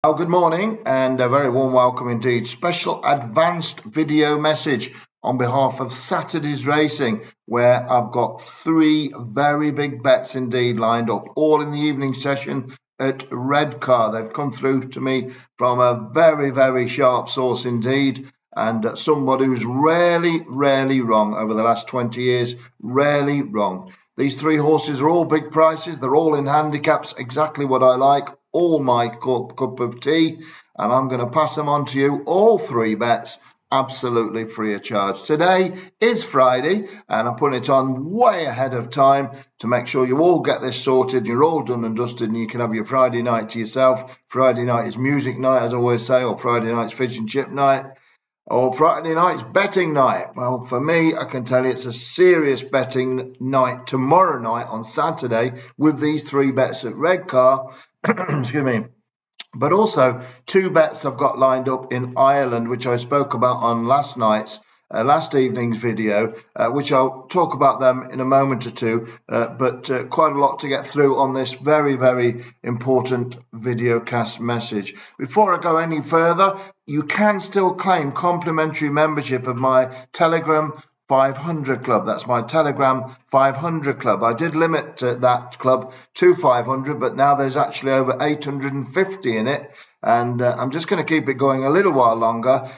Oh, good morning and a very warm welcome indeed. Special advanced video message on behalf of Saturday's Racing, where I've got three very big bets indeed lined up, all in the evening session at Redcar. They've come through to me from a very, very sharp source indeed, and somebody who's rarely wrong over the last 20 years, rarely wrong. These three horses are all big prices. They're all in handicaps, exactly what I like, all my cup of tea, and I'm going to pass them on to you, all three bets, absolutely free of charge. Today is Friday, and I'm putting it on way ahead of time to make sure you all get this sorted, you're all done and dusted, and you can have your Friday night to yourself. Friday night is music night, as I always say, or Friday night's fish and chip night. Or Friday night's betting night. Well, for me, I can tell you it's a serious betting night tomorrow night on Saturday with these three bets at Redcar. Excuse me. But also two bets I've got lined up in Ireland, which I spoke about on last evening's video, which I'll talk about them in a moment or two, but quite a lot to get through on this very important videocast message. Before I go any further, you can still claim complimentary membership of my Telegram 500 club. That's my Telegram 500 club. I did limit that club to 500, but now there's actually over 850 in it, and I'm just going to keep it going a little while longer.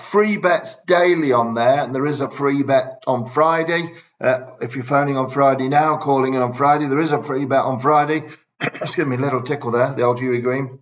Free bets daily on there, and there is a free bet on Friday. If you're phoning on Friday now, calling in on Friday, there is a free bet on Friday. Excuse me, a little tickle there, the old Huey Green.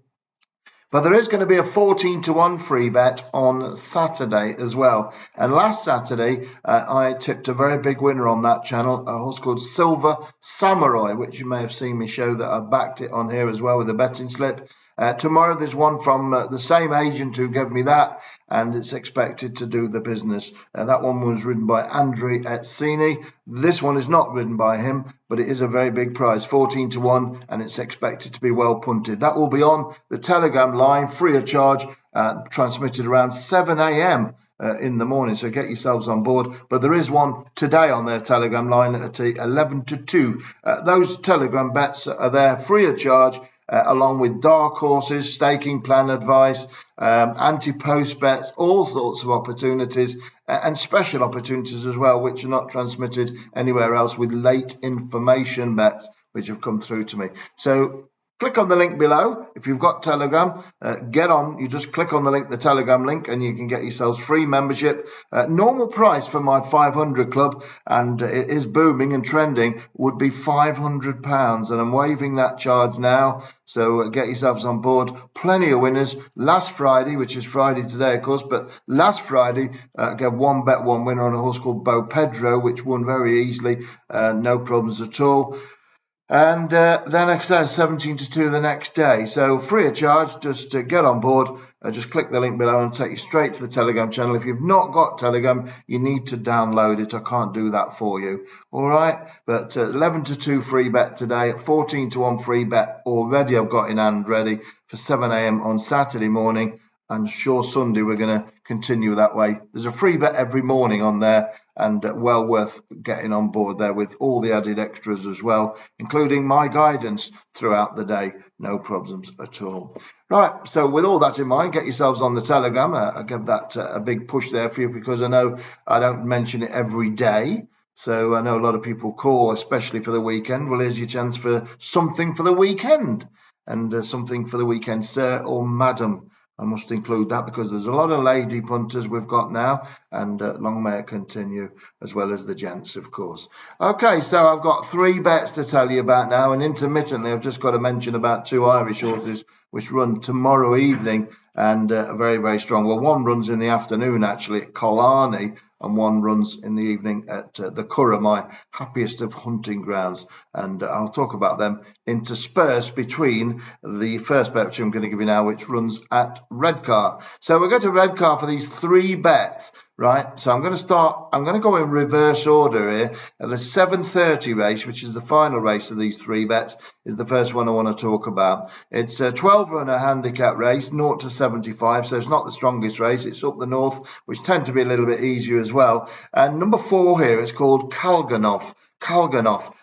But there is going to be a 14-1 free bet on Saturday as well. And last Saturday, I tipped a very big winner on that channel, a horse called Silver Samurai, which you may have seen me show that I backed it on here as well with a betting slip. Tomorrow there's one from the same agent who gave me that, and it's expected to do the business. That one was ridden by Andrew Etzini. This one is not ridden by him, but it is a very big prize, 14-1, and it's expected to be well punted. That will be on the Telegram line, free of charge, transmitted around 7 a.m. In the morning, so get yourselves on board. But there is one today on their Telegram line at 11-2. Those Telegram bets are there free of charge, along with dark horses, staking plan advice, anti-post bets, all sorts of opportunities, and special opportunities as well, which are not transmitted anywhere else, with late information bets which have come through to me. So click on the link below. If you've got Telegram, get on. You just click on the link, the Telegram link, and you can get yourselves free membership. Normal price for my 500 club, and it is booming and trending, would be £500, and I'm waiving that charge now. So get yourselves on board. Plenty of winners. Last Friday, which is Friday today, of course, but last Friday, gave one bet, one winner on a horse called Bo Pedro, which won very easily, no problems at all. And then I said 17-2 the next day. So free of charge, just get on board. Just click the link below and take you straight to the Telegram channel. If you've not got Telegram, you need to download it. I can't do that for you. All right. But 11-2 free bet today, 14-1 free bet already I've got in hand ready for 7 a.m. on Saturday morning. And sure, Sunday we're going to continue that way. There's a free bet every morning on there, and well worth getting on board there with all the added extras as well, including my guidance throughout the day. No problems at all. Right, so with all that in mind, get yourselves on the Telegram. I'll give that a big push there for you, because I know I don't mention it every day. So I know a lot of people call, especially for the weekend. Well, here's your chance for something for the weekend. And something for the weekend, sir or madam. I must include that, because there's a lot of lady punters we've got now, and long may it continue, as well as the gents, of course. Okay, so I've got three bets to tell you about now, and intermittently I've just got to mention about two Irish horses which run tomorrow evening, and are very strong. Well, one runs in the afternoon actually at Killarney, and one runs in the evening at the Curragh, my happiest of hunting grounds. And I'll talk about them interspersed between the first bet, which I'm going to give you now, which runs at Redcar. So we'll go to Redcar for these three bets, right? So I'm going to go in reverse order here. The 7:30 race, which is the final race of these three bets, is the first one I want to talk about. It's a 12-runner handicap race, 0 to 75, so it's not the strongest race. It's up the north, which tend to be a little bit easier as well. And number 4 here is called Calganoff.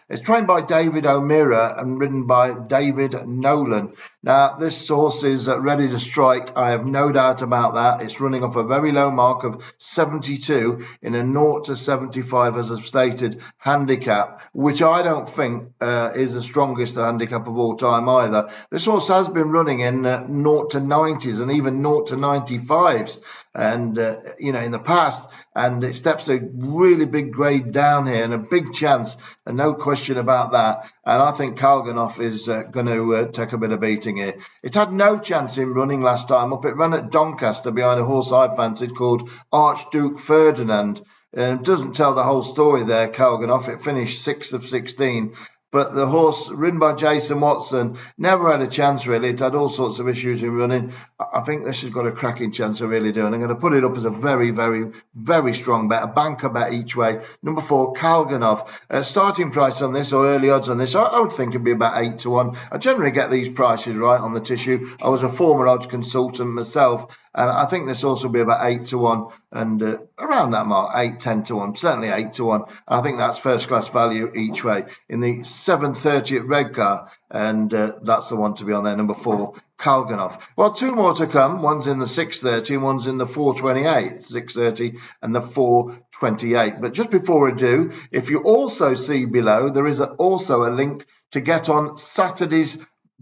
It's trained by David O'Meara and ridden by David Nolan. Now, this horse is ready to strike. I have no doubt about that. It's running off a very low mark of 72 in a 0 to 75, as I've stated, handicap, which I don't think is the strongest handicap of all time either. This horse has been running in 0 to 90s and even 0 to 95s, and in the past. And it steps a really big grade down here and a big chance, and no question about that. And I think Kalganov is going to take a bit of beating here. It had no chance in running last time up. It ran at Doncaster behind a horse I fancied called Archduke Ferdinand. Doesn't tell the whole story there, Kalganov. It finished 6th of 16. But the horse, ridden by Jason Watson, never had a chance, really. It had all sorts of issues in running. I think this has got a cracking chance, I really do. And I'm going to put it up as a very, very, very strong bet, a banker bet each way. Number 4, Kalganov. Starting price on this, or early odds on this, I would think it'd be about 8 to 1. I generally get these prices right on the tissue. I was a former odds consultant myself, and I think this also will be about 8 to 1 and around that mark, 8, 10 to 1, certainly 8 to 1. I think that's first class value each way. In the 7:30 at Redcar, and that's the one to be on there, number 4, Kalganov. Well, 2 more to come. One's in the 6:30 and one's in the 4:28, 6:30 and the 4:28. But just before I do, if you also see below, there is also a link to get on Saturday's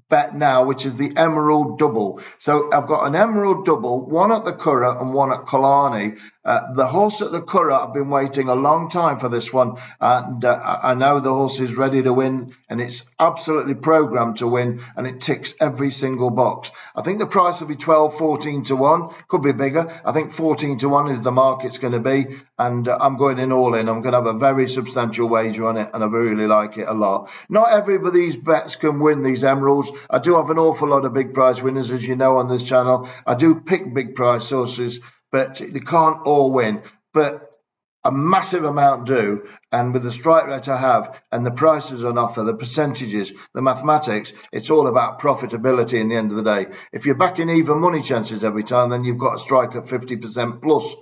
bet now, which is the Emerald Double. So I've got an Emerald Double, one at the Curragh and one at Killarney. The horse at the Curragh, I've been waiting a long time for this one, and I know the horse is ready to win, and it's absolutely programmed to win, and it ticks every single box. I think the price will be 12, 14 to 1, could be bigger. I think 14 to 1 is the mark it's going to be, and I'm going in all in. I'm going to have a very substantial wager on it, and I really like it a lot. Not everybody's bets can win these Emeralds. I do have an awful lot of big prize winners, as you know, on this channel. I do pick big prize sources, but they can't all win. But a massive amount do, and with the strike rate I have and the prices on offer, the percentages, the mathematics, it's all about profitability in the end of the day. If you're backing even money chances every time, then you've got to strike at 50% plus,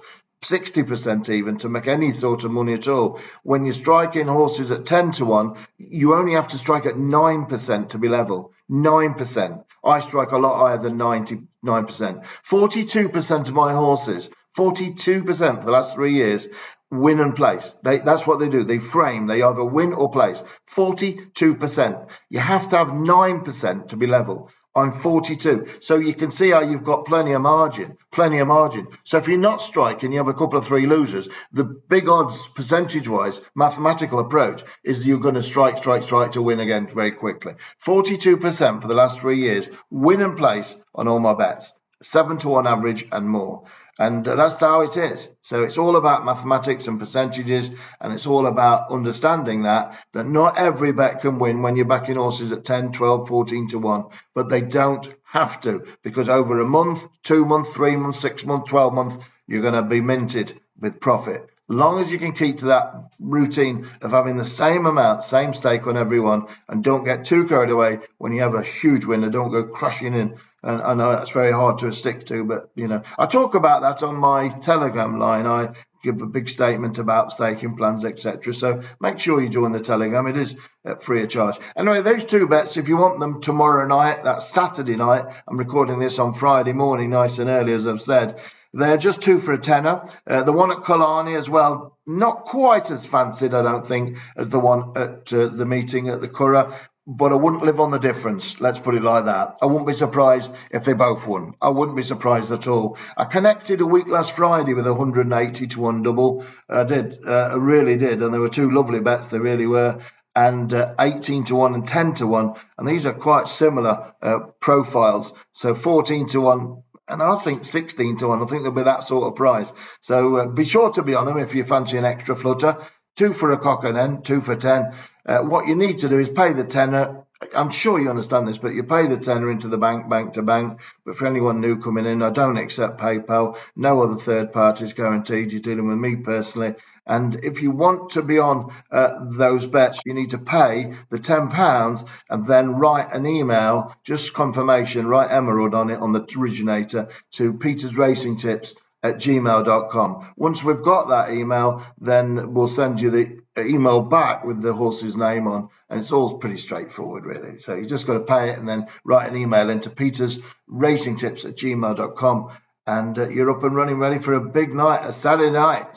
60% even, to make any sort of money at all. When you're striking horses at 10 to 1, you only have to strike at 9% to be level. 9%. I strike a lot higher than 99%. 42% of my horses, 42% for the last 3 years, win and place. That's what they do. They frame. They either win or place. 42%. You have to have 9% to be level. I'm 42. So you can see how you've got plenty of margin. So if you're not striking, you have a couple of 3 losers. The big odds, percentage-wise, mathematical approach is you're going to strike to win again very quickly. 42% for the last 3 years, win and place on all my bets. 7 to 1 average and more. And that's how it is. So it's all about mathematics and percentages, and it's all about understanding that not every bet can win when you're backing horses at 10, 12, 14 to 1, but they don't have to, because over a month, 2 months, 3 months, 6 months, 12 months, you're going to be minted with profit. Long as you can keep to that routine of having the same amount, same stake on everyone, and don't get too carried away when you have a huge winner, don't go crashing in. And I know that's very hard to stick to, but I talk about that on my Telegram line. I give a big statement about staking plans, etc. So make sure you join the Telegram. It is free of charge. Anyway, those 2 bets, if you want them tomorrow night, that's Saturday night. I'm recording this on Friday morning, nice and early, as I've said. They're just 2 for a tenner. The one at Killarney as well, not quite as fancied, I don't think, as the one at the meeting at the Curragh, but I wouldn't live on the difference. Let's put it like that. I wouldn't be surprised if they both won. I wouldn't be surprised at all. I connected a week last Friday with 180 to 1 double. I did. I really did. And there were 2 lovely bets. They really were. And 18 to 1 and 10 to 1. And these are quite similar profiles. So 14 to 1. And I think 16 to 1, I think there'll be that sort of price. So be sure to be on them if you fancy an extra flutter. 2 for a cock and hen, 2 for 10. What you need to do is pay the tenner. I'm sure you understand this, but you pay the tenner into the bank to bank. But for anyone new coming in, I don't accept PayPal. No other third parties guaranteed. You're dealing with me personally. And if you want to be on those bets, you need to pay the £10 and then write an email, just confirmation, write Emerald on it on the originator to petersracingtips@gmail.com. Once we've got that email, then we'll send you the email back with the horse's name on, and it's all pretty straightforward, really. So you just got to pay it and then write an email into petersracingtips@gmail.com, and you're up and running, ready for a big night, a Saturday night.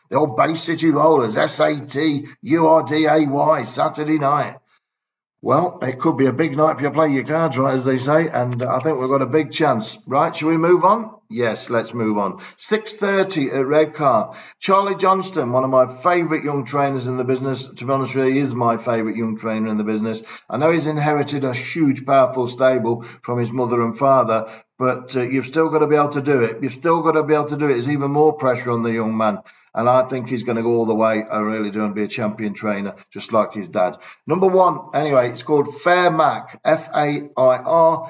The old Bay City Rollers, SATURDAY, Saturday night. Well, it could be a big night if you play your cards right, as they say, and I think we've got a big chance. Right, shall we move on? Yes, let's move on. 6:30 at Redcar. Charlie Johnston, one of my favourite young trainers in the business. To be honest with you, he is my favourite young trainer in the business. I know he's inherited a huge, powerful stable from his mother and father, but you've still got to be able to do it. You've still got to be able to do it. There's even more pressure on the young man. And I think he's going to go all the way. I really do, and be a champion trainer, just like his dad. Number one, anyway, it's called Fair Mac, Fairmac.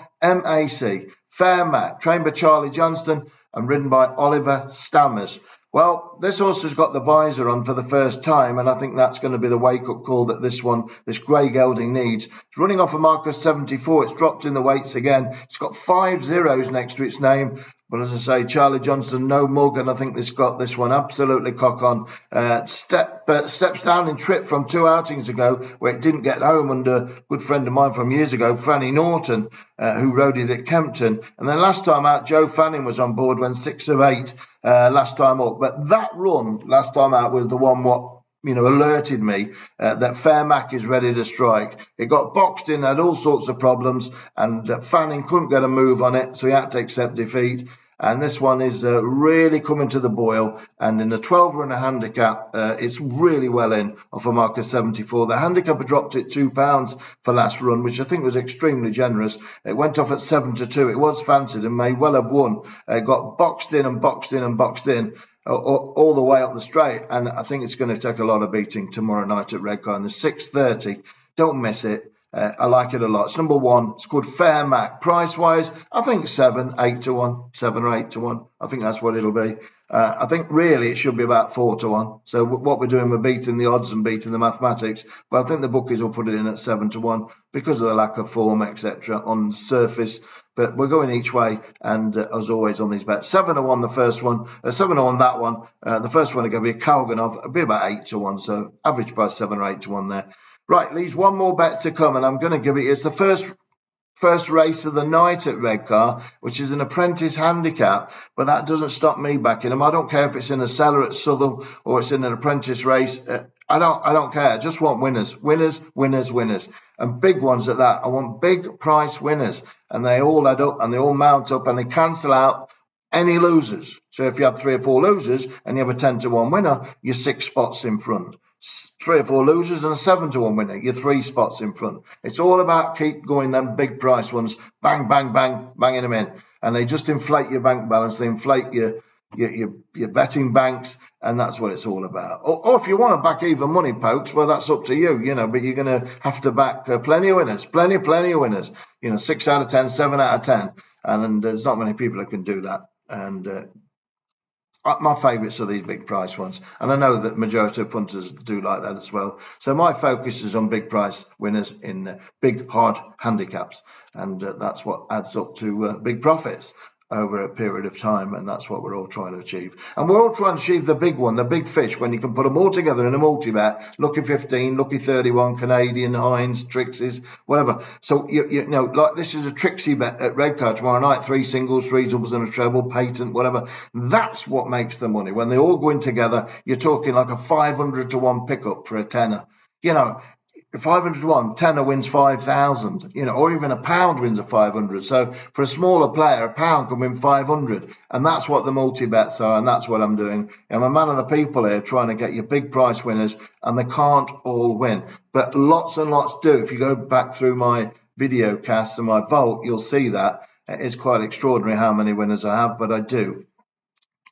Fair Mac, trained by Charlie Johnston and ridden by Oliver Stammers. Well, this horse has got the visor on for the first time, and I think that's going to be the wake-up call that this grey gelding needs. It's running off a mark of 74. It's dropped in the weights again. It's got 5 zeros next to its name. But as I say, Charlie Johnston, no mug, and I think this got this one absolutely cock on. Steps down in trip from 2 outings ago, where it didn't get home under a good friend of mine from years ago, Franny Norton, who rode it at Kempton. And then last time out, Joe Fanning was on board when 6 of 8 last time up. But that run last time out was the one alerted me that Fair Mac is ready to strike. It got boxed in, had all sorts of problems, and Fanning couldn't get a move on it, so he had to accept defeat. And this one is really coming to the boil. And in the 12-runner handicap, it's really well in off a mark of 74. The handicapper dropped it £2 for last run, which I think was extremely generous. It went off at 7-2. It was fancied and may well have won. It got boxed in and boxed in and boxed in all the way up the straight. And I think it's going to take a lot of beating tomorrow night at Redcar in the 6:30. Don't miss it. I like it a lot. It's number one. It's called Fair Mac. Price-wise, I think 7, 8 to 1, 7 or 8 to 1. I think that's what it'll be. I think really it should be about 4 to 1. So what we're doing, we're beating the odds and beating the mathematics. But I think the bookies will put it in at 7 to 1 because of the lack of form, etc. on the surface. But we're going each way, and as always on these bets, 7 to 1 the first one, 7 to 1 that one. The first one is going to be a Kalganov. It'll be about 8 to 1. So average price 7 or 8 to 1 there. Right, leaves one more bet to come, and I'm going to give it. It's the first race of the night at Redcar, which is an apprentice handicap, but that doesn't stop me backing them. I don't care if it's in a cellar at Southall or it's in an apprentice race. I don't care. I just want winners, and big ones at that. I want big price winners, and they all add up and they all mount up and they cancel out any losers. So if you have 3 or 4 losers and you have a 10 to 1 winner, you're 6 spots in front. 3 or 4 losers and a 7 to 1 winner, you're 3 spots in front. It's all about keep going them big price ones, bang, bang, bang, banging them in, and they just inflate your bank balance. They inflate your betting banks, and that's what it's all about. Or if you want to back even money, pokes, well, that's up to you, but you're going to have to back plenty of winners, plenty of winners, 6 out of 10, 7 out of 10, and there's not many people that can do that. And my favourites are these big price ones, and I know that majority of punters do like that as well. So my focus is on big price winners in big hard handicaps, and that's what adds up to big profits over a period of time, and that's what we're all trying to achieve. And we're all trying to achieve the big one, the big fish, when you can put them all together in a multi-bet, Lucky 15, Lucky 31, Canadian, Heinz, Trixies, whatever. So, like this is a Trixie bet at Redcar tomorrow night, 3 singles, 3 doubles and a treble, patent, whatever. That's what makes the money. When they all go in together, you're talking like a 500 to 1 pickup for a tenner. 500 to 1, tenner wins 5,000, or even a pound wins a 500. So for a smaller player, a pound can win 500. And that's what the multi-bets are, and that's what I'm doing. I'm a man of the people here trying to get your big price winners, and they can't all win. But lots and lots do. If you go back through my video casts and my vault, you'll see that. It's quite extraordinary how many winners I have, but I do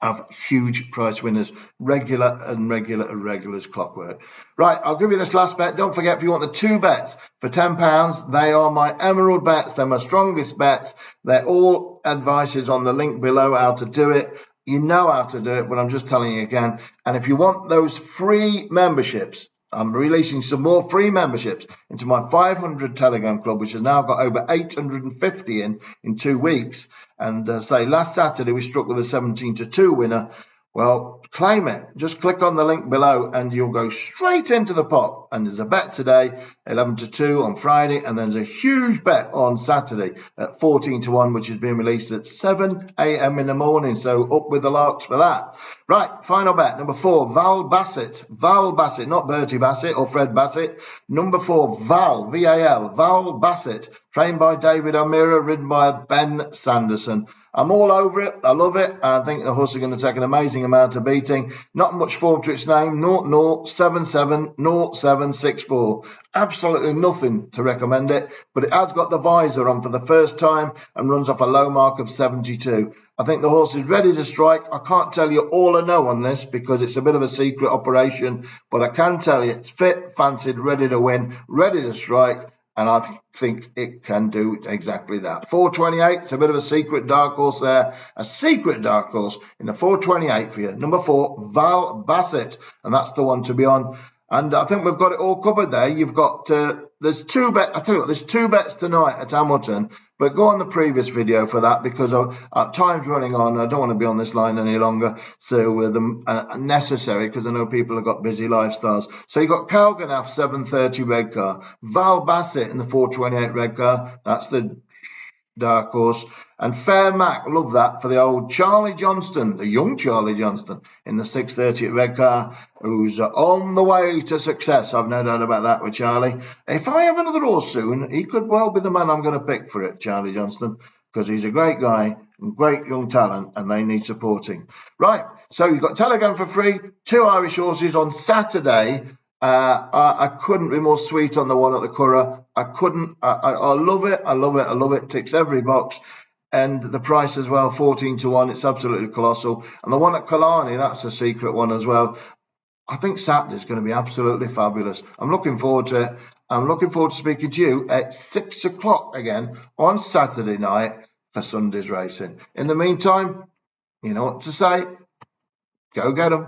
have huge price winners, regular as clockwork. Right, I'll give you this last bet. Don't forget, if you want the 2 bets for £10, they are my emerald bets. They're my strongest bets. They're all advices on the link below how to do it. You know how to do it, but I'm just telling you again. And if you want those free memberships, I'm releasing some more free memberships into my 500 Telegram club, which has now got over 850 in 2 weeks. And say last Saturday we struck with a 17 to 2 winner. Well, claim it. Just click on the link below and you'll go straight into the pot. And there's a bet today, 11 to 2 on Friday. And there's a huge bet on Saturday at 14 to 1, which is being released at 7 a.m. in the morning. So up with the larks for that. Right, final bet. Number 4, Val Bassett. Val Bassett, not Bertie Bassett or Fred Bassett. Number 4, Val, V-A-L, Val Bassett. Trained by David O'Meara, ridden by Ben Sanderson. I'm all over it. I love it. I think the horse is going to take an amazing amount of beating. Not much form to its name. 0077 0764. Absolutely nothing to recommend it, but it has got the visor on for the first time and runs off a low mark of 72. I think the horse is ready to strike. I can't tell you all I know on this because it's a bit of a secret operation, but I can tell you it's fit, fancied, ready to win, ready to strike. And I think it can do exactly that. 428, it's a bit of a secret dark horse there. A secret dark horse in the 428 for you. Number 4, Val Bassett. And that's the one to be on. And I think we've got it all covered there. You've got, there's 2 bets. I tell you what, there's 2 bets tonight at Hamilton. But go on the previous video for that because time's running on. I don't want to be on this line any longer. So necessary because I know people have got busy lifestyles. So you've got Calganaff 730 Redcar, Val Bassett in the 428 Redcar. That's the dark horse. And Fair Mac, love that for the old Charlie Johnston, the young Charlie Johnston in the 630 at Redcar, who's on the way to success. I've no doubt about that with Charlie. If I have another horse soon, he could well be the man I'm going to pick for it, Charlie Johnston, because he's a great guy and great young talent and they need supporting. Right, so you've got Telegram for free, 2 Irish horses on Saturday. I couldn't be more sweet on the one at the Curragh. I love it. I love it. I love it. Ticks every box. And the price as well, 14 to 1. It's absolutely colossal. And the one at Killarney, that's a secret one as well. I think Saturday's going to be absolutely fabulous. I'm looking forward to it. I'm looking forward to speaking to you at 6 o'clock again on Saturday night for Sunday's racing. In the meantime, you know what to say. Go get 'em.